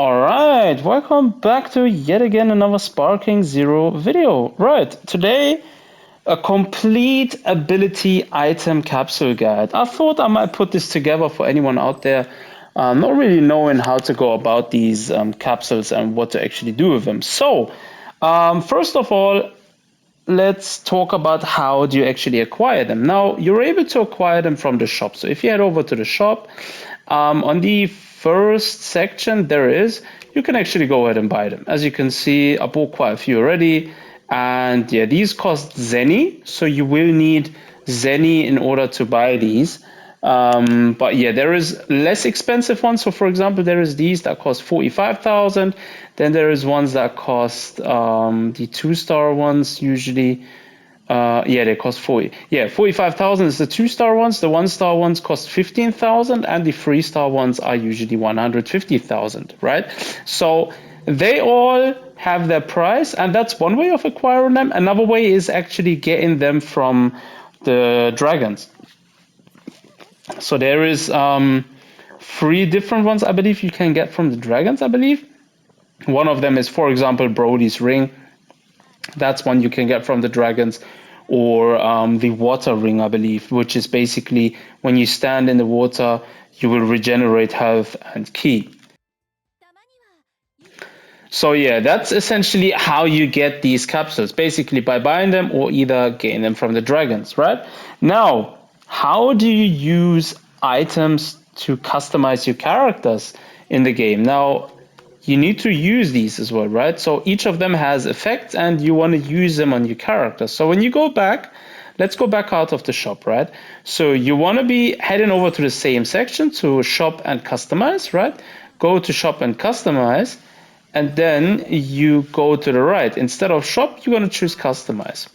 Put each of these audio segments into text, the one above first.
Alright, welcome back to yet again another Sparking Zero video. Right, today a complete ability item capsule guide. I thought I might put this together for anyone out there not really knowing how to go about these capsules and what to actually do with them. So, first of all, let's talk about how do you actually acquire them. Now, you're able to acquire them from the shop. So if you head over to the shop, on the first section you can actually go ahead and buy them. As you can see, I bought quite a few already. And yeah, these cost Zenny. So you will need Zenny in order to buy these. But yeah, there is less expensive ones. So for example, there is these that cost 45,000. Then there is ones that cost the 2-star ones usually. Yeah, they cost 40. Yeah, 45,000 is the 2-star ones. The 1-star ones cost 15,000, and the 3-star ones are usually 150,000. Right? So they all have their price, and that's one way of acquiring them. Another way is actually getting them from the dragons. So there is 3 different ones I believe you can get from the dragons. I believe one of them is, for example, Brody's ring. That's one you can get from the dragons, or the water ring, I believe, which is basically when you stand in the water, you will regenerate health and ki. So yeah, that's essentially how you get these capsules, basically by buying them or either getting them from the dragons, right? Now, how do you use items to customize your characters in the game? Now, you need to use these as well, right? So each of them has effects and you want to use them on your character. So when you go back, let's go back out of the shop, right? So you want to be heading over to the same section to shop and customize, right? Go to shop and customize, and then you go to the right. Instead of shop, you're going to choose customize.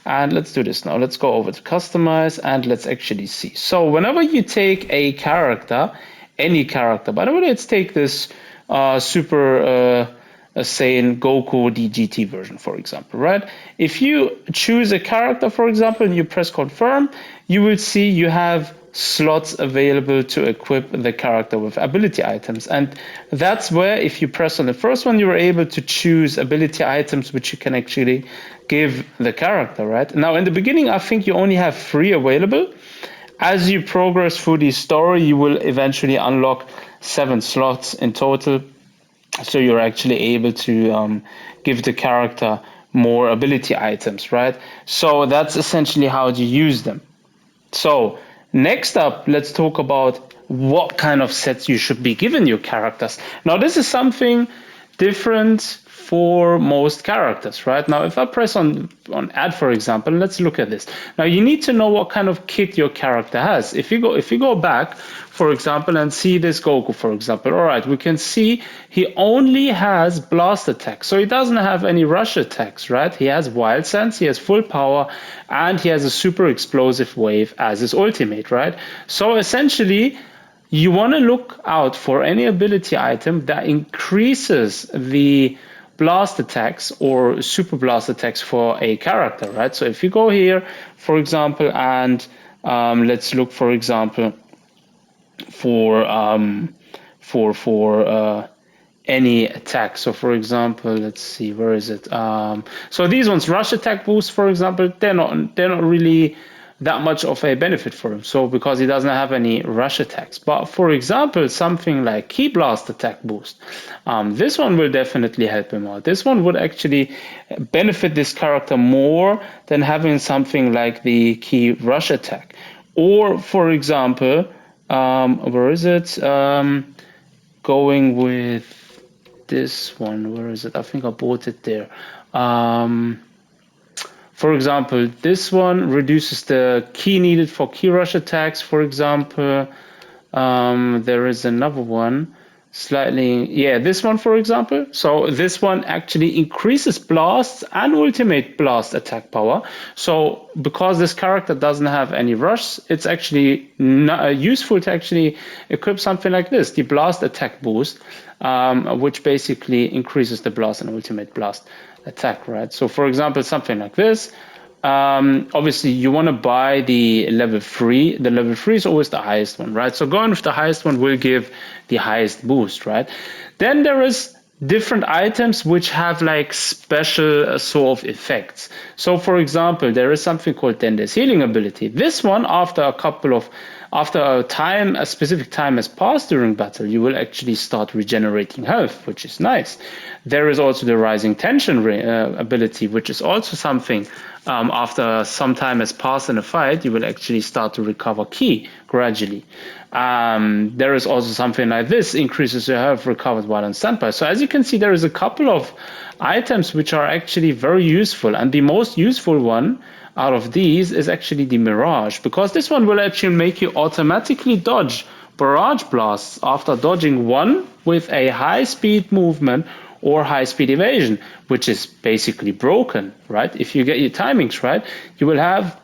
And let's do this now. Let's go over to customize and let's actually see. So whenever you take a character, any character, by the way, let's take this Super Saiyan Goku DGT version, for example, right? If you choose a character, for example, and you press confirm, you will see you have slots available to equip the character with ability items. And that's where, if you press on the first one, you're able to choose ability items which you can actually give the character, right? Now, in the beginning, I think you only have 3 available. As you progress through the story, you will eventually unlock 7 slots in total. So you're actually able to give the character more ability items, right? So that's essentially how you use them. So next up, let's talk about what kind of sets you should be giving your characters. Now, this is something different for most characters, right? Now, if I press on add, for example, let's look at this. Now, you need to know what kind of kit your character has. If you go back, for example, and see this Goku, for example, all right, we can see he only has blast attacks, so he doesn't have any rush attacks, right? He has wild sense, he has full power, and he has a super explosive wave as his ultimate, right? So essentially, you want to look out for any ability item that increases the blast attacks or super blast attacks for a character, right? So if you go here, for example, and let's look, for example, for any attack. So for example, let's see, where is it? So these ones, rush attack boost, for example, they're not really that much of a benefit for him. So because he doesn't have any rush attacks. But for example, something like Ki Blast attack boost, this one will definitely help him out. This one would actually benefit this character more than having something like the Ki Rush attack. Or for example, where is it? Going with this one, where is it? I think I bought it there. For example, this one reduces the ki needed for ki rush attacks, for example. There is another one, this one, for example. So this one actually increases blasts and ultimate blast attack power. So because this character doesn't have any rush, it's actually not, useful to actually equip something like this, the blast attack boost, which basically increases the blast and ultimate blast attack, right? So for example, something like this obviously you want to buy the level 3. The level 3 is always the highest one, right? So going with the highest one will give the highest boost, right? Then there is different items which have like special sort of effects. So for example, there is something called Dende's healing ability. This one, after a specific time has passed during battle, you will actually start regenerating health, which is nice. There is also the rising tension ability, which is also something, after some time has passed in a fight, you will actually start to recover ki gradually. There is also something like this, increases your health recovered while on standby. So as you can see, there is a couple of items which are actually very useful, and the most useful one out of these is actually the Mirage, because this one will actually make you automatically dodge barrage blasts after dodging one with a high speed movement or high speed evasion, which is basically broken, right? If you get your timings right, you will have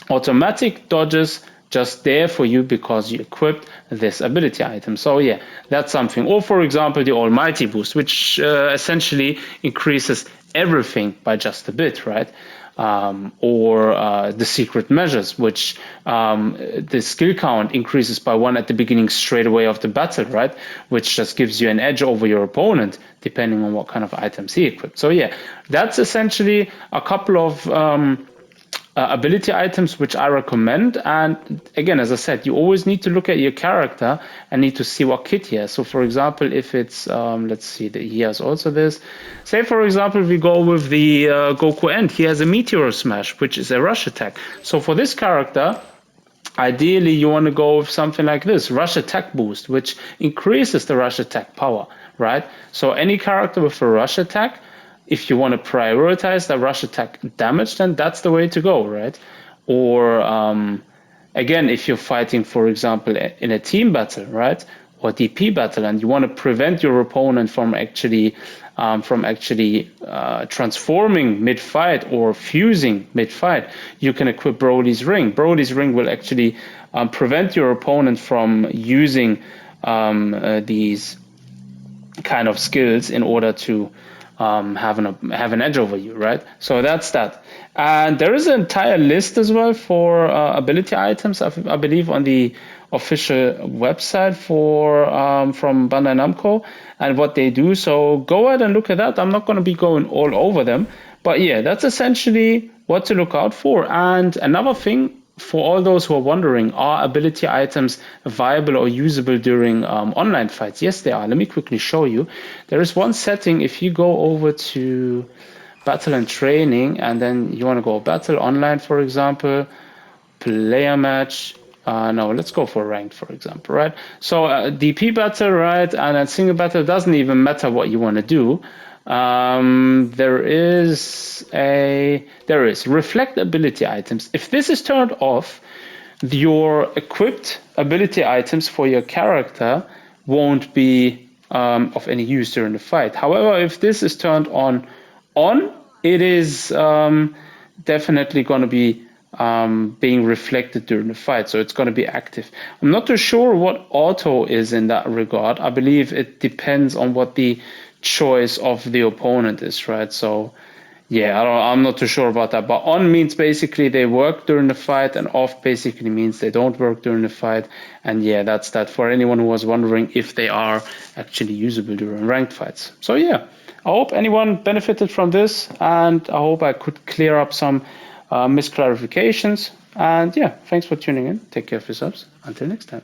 automatic dodges just there for you because you equipped this ability item. So yeah, that's something. Or for example, the Almighty Boost, which essentially increases everything by just a bit, right? Or the secret measures, which the skill count increases by 1 at the beginning straight away of the battle, right? Which just gives you an edge over your opponent, depending on what kind of items he equipped. So yeah, that's essentially a couple of ability items which I recommend. And again, as I said, you always need to look at your character and need to see what kit he has. So for example, if it's let's see, he has also this. Say for example, we go with the Goku End. He has a Meteor Smash, which is a rush attack. So for this character, ideally you want to go with something like this, rush attack boost, which increases the rush attack power, right? So any character with a rush attack, if you want to prioritize the rush attack damage, then that's the way to go, right? Or again, if you're fighting, for example, in a team battle, right, or DP battle, and you want to prevent your opponent from actually transforming mid-fight or fusing mid-fight, you can equip Broly's Ring. Broly's Ring will actually prevent your opponent from using these kind of skills in order to have an edge over you, right? So that's that. And there is an entire list as well for ability items, I believe, on the official website for from Bandai Namco and what they do. So go ahead and look at that. I'm not going to be going all over them, but yeah, that's essentially what to look out for. And another thing, for all those who are wondering, are ability items viable or usable during online fights? Yes, they are. Let me quickly show you. There is one setting. If you go over to battle and training, and then you want to go battle online, for example, player match. No, let's go for ranked, for example, right? So DP battle, right, and then single battle, doesn't even matter what you want to do. There is reflect ability items. If this is turned off, your equipped ability items for your character won't be of any use during the fight. However, if this is turned on, it is definitely going to be being reflected during the fight, so it's going to be active. I'm not too sure what auto is in that regard. I believe it depends on what the choice of the opponent is, right? So yeah, I'm not too sure about that, but on means basically they work during the fight, and off basically means they don't work during the fight. And yeah, that's that for anyone who was wondering if they are actually usable during ranked fights. So yeah, I hope anyone benefited from this, and I hope I could clear up some misclarifications. And yeah, thanks for tuning in. Take care of yourselves. Until next time.